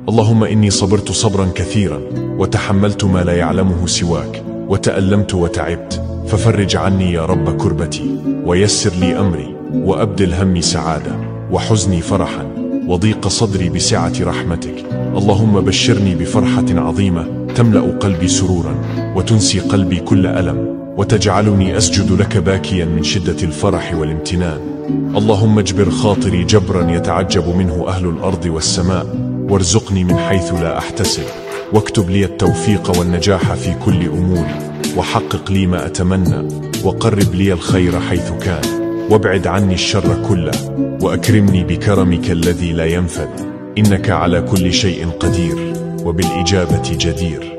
اللهم إني صبرت صبرا كثيرا، وتحملت ما لا يعلمه سواك، وتألمت وتعبت، ففرج عني يا رب كربتي، ويسر لي أمري، وأبدل همي سعادة، وحزني فرحا، وضيق صدري بسعة رحمتك. اللهم بشرني بفرحة عظيمة تملأ قلبي سرورا، وتنسي قلبي كل ألم، وتجعلني أسجد لك باكيا من شدة الفرح والامتنان. اللهم اجبر خاطري جبرا يتعجب منه أهل الأرض والسماء، وارزقني من حيث لا أحتسب، واكتب لي التوفيق والنجاح في كل أموري، وحقق لي ما أتمنى، وقرب لي الخير حيث كان، وابعد عني الشر كله، وأكرمني بكرمك الذي لا ينفد، إنك على كل شيء قدير، وبالإجابة جدير.